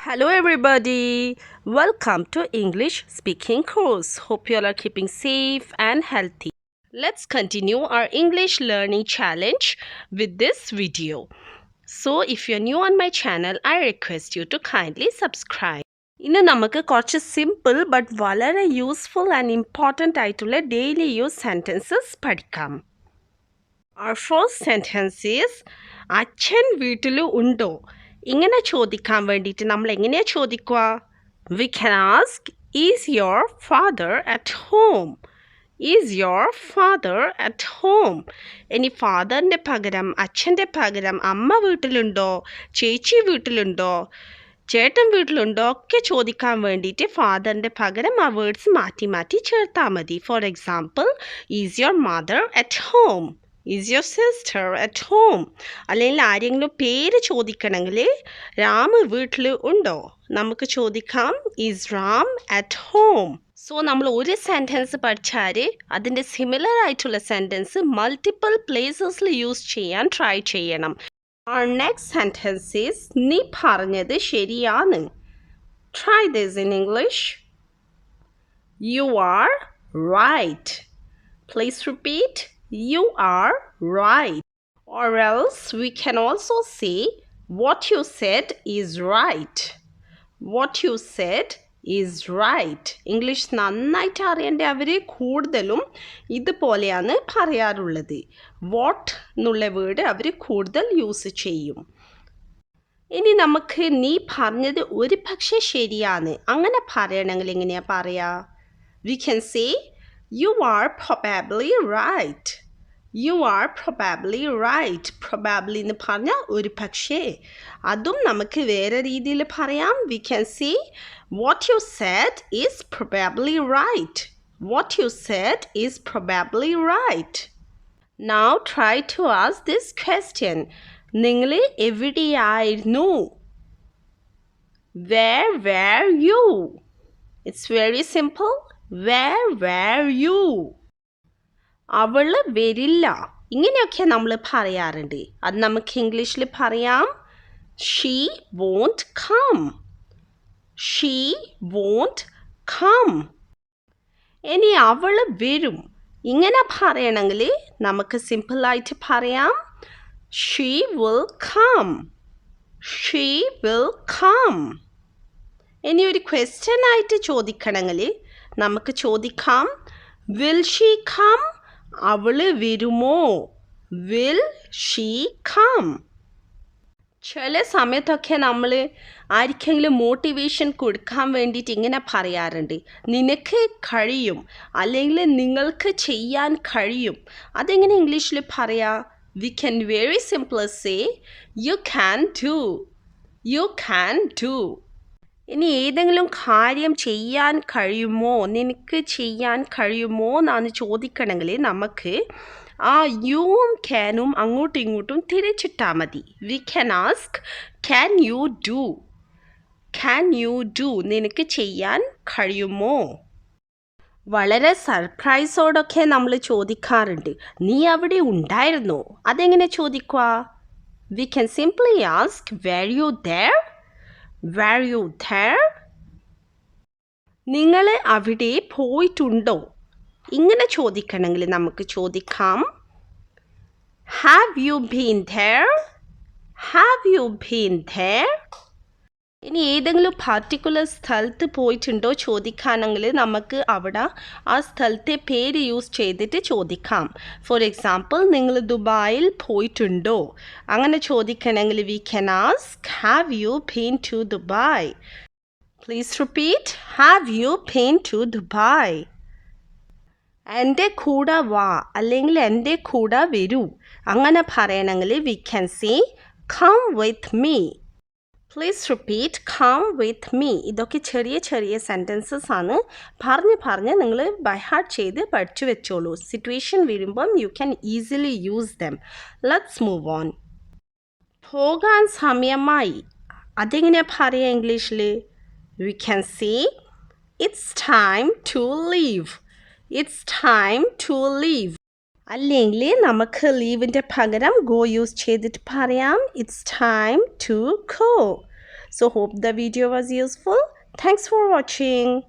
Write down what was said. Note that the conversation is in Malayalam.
Hello everybody, welcome to English speaking course. Hope you all are keeping safe and healthy. Let's continue our English learning challenge with this video. So if you're new on my channel, I request you to kindly subscribe. ഇന്ന് നമുക്ക് കുറച്ച് സിമ്പിൾ ബട്ട് വളരെ യൂസ്ഫുൾ ആൻഡ് ഇമ്പോർട്ടൻ്റ് ആയിട്ടുള്ള ഡെയിലി യൂസ് സെൻറ്റൻസസ് പഠിക്കാം. Our first sentence is അച്ഛൻ വീട്ടിൽ ഉണ്ടോ? ഇങ്ങനെ ചോദിക്കാൻ വേണ്ടിയിട്ട് നമ്മൾ എങ്ങനെയാണ് ചോദിക്കുക? We can ask, is your father at home? Is your father at home? ഇനി ഫാദറിൻ്റെ പകരം അച്ഛൻ്റെ പകരം അമ്മ വീട്ടിലുണ്ടോ, ചേച്ചി വീട്ടിലുണ്ടോ, ചേട്ടൻ വീട്ടിലുണ്ടോ ഒക്കെ ചോദിക്കാൻ വേണ്ടിയിട്ട് ഫാദറിൻ്റെ പകരം ആ വേർഡ്സ് മാറ്റി മാറ്റി ചേർത്താൽ മതി. For example, is your mother at home? Is your sister at home? അല്ലെങ്കിൽ ആരെങ്കിലും പേര് ചോദിക്കണമെങ്കിൽ രാമ് വീട്ടിൽ ഉണ്ടോ, നമുക്ക് ചോദിക്കാം is Ram at home. So നമ്മൾ ഒരു സെൻറ്റൻസ് പഠിച്ചാൽ അതിൻ്റെ സിമിലർ ആയിട്ടുള്ള സെൻറ്റൻസ് മൾട്ടിപ്പിൾ പ്ലേസസിൽ യൂസ് ചെയ്യാൻ ട്രൈ ചെയ്യണം. Our next sentence is നീ പറഞ്ഞത് ശരിയാണ്. Try this in English. You are right. Please repeat. You are right. Or else we can also say what you said is right. What you said is right. English നന്നായിട്ട് അറിയേണ്ട അവർ കൂടുതലും ഇതുപോലെയാണ് പറയാറുള്ളത്. വാട്ട് എന്നുള്ള വേർഡ് അവർ കൂടുതൽ യൂസ് ചെയ്യും. ഇനി നമുക്ക് നീ പറഞ്ഞത് ഒരു പക്ഷേ ശരിയാണ് അങ്ങനെ പറയണമെങ്കിൽ എങ്ങനെയാണ് പറയുക? We can say you are probably right. You are probably right. Probably എന്ന് പറഞ്ഞാൽ ഒരു പക്ഷേ. അതും നമുക്ക് വേറെ രീതിയിൽ പറയാം. We can say what you said is probably right. What you said is probably right. Now try to ask this question. നിങ്ങൾ എവിടെയായിരുന്നു? Where were you? It's very simple. Where were you? അവൾ വരില്ല. ഇങ്ങനെയൊക്കെ നമ്മൾ പറയാറുണ്ട്. അത് നമുക്ക് ഇംഗ്ലീഷിൽ പറയാം she won't come. She won't come. ഇനി അവൾ വരും. ഇങ്ങനെ പറയണമെങ്കിൽ നമുക്ക് സിമ്പിളായിട്ട് പറയാം she will come. She will come. ഇനി ഒരു ക്വസ്റ്റ്യൻ ആയിട്ട് ചോദിക്കണമെങ്കിൽ നമുക്ക് ചോദിക്കാം will she come? അവൾ വരുമോ? will she come? ചില സമയത്തൊക്കെ നമ്മൾ ആർക്കെങ്കിലും മോട്ടിവേഷൻ കൊടുക്കാൻ വേണ്ടിയിട്ട് ഇങ്ങനെ പറയാറുണ്ട്, നിനക്ക് കഴിയും അല്ലെങ്കിൽ നിങ്ങൾക്ക് ചെയ്യാൻ കഴിയും. അതെങ്ങനെ ഇംഗ്ലീഷിൽ പറയാം? We can very simply say you can do. You can do. ഇനി ഏതെങ്കിലും കാര്യം ചെയ്യാൻ കഴിയുമോ, നിനക്ക് ചെയ്യാൻ കഴിയുമോ എന്നാണ് ചോദിക്കണമെങ്കിൽ നമുക്ക് ആ യുവും ക്യാനും അങ്ങോട്ടും ഇങ്ങോട്ടും തിരിച്ചിട്ടാൽ മതി. We can ask can you do? Can you do? നിനക്ക് ചെയ്യാൻ കഴിയുമോ? വളരെ സർപ്രൈസോടൊക്കെ നമ്മൾ ചോദിക്കാറുണ്ട്, നീ അവിടെ ഉണ്ടായിരുന്നോ? അതെങ്ങനെ ചോദിക്കുക? We can simply ask were you there? Were you there? നിങ്ങൾ അവിടെ പോയിട്ടുണ്ടോ? ഇങ്ങനെ ചോദിക്കണമെങ്കിൽ നമുക്ക് ചോദിക്കാം have you been there? Have you been there? ഇനി ഏതെങ്കിലും പർട്ടിക്കുലർ സ്ഥലത്ത് പോയിട്ടുണ്ടോ ചോദിക്കാനെങ്കിൽ നമുക്ക് അവിടെ ആ സ്ഥലത്തെ പേര് യൂസ് ചെയ്തിട്ട് ചോദിക്കാം. ഫോർ എക്സാമ്പിൾ, നിങ്ങൾ ദുബായിൽ പോയിട്ടുണ്ടോ? അങ്ങനെ ചോദിക്കണമെങ്കിൽ we can ask have you been to Dubai? Please repeat. Have you been to Dubai? എൻ്റെ കൂടെ വാ അല്ലെങ്കിൽ എൻ്റെ കൂടെ വരൂ. അങ്ങനെ പറയണമെങ്കിൽ we can say come with me. Please repeat come with me. ഇതൊക്കെ ചെറിയ ചെറിയ സെൻറ്റൻസസ് ആണ്. പറഞ്ഞ് നിങ്ങൾ ബൈ ഹാർട്ട് ചെയ്ത് പഠിച്ചു വെച്ചോളൂ. സിറ്റുവേഷൻ വരുമ്പം you can easily use them. Let's move on. പോകാൻ സമയമായി. അതെങ്ങനെയാണ് പറയുക ഇംഗ്ലീഷിൽ? We can say it's time to leave. It's time to leave. അല്ലെങ്കിൽ നമുക്ക് ലീവിൻ്റെ പകരം ഗോ യൂസ് ചെയ്തിട്ട് പറയാം it's time to go. So hope the video was useful. Thanks for watching.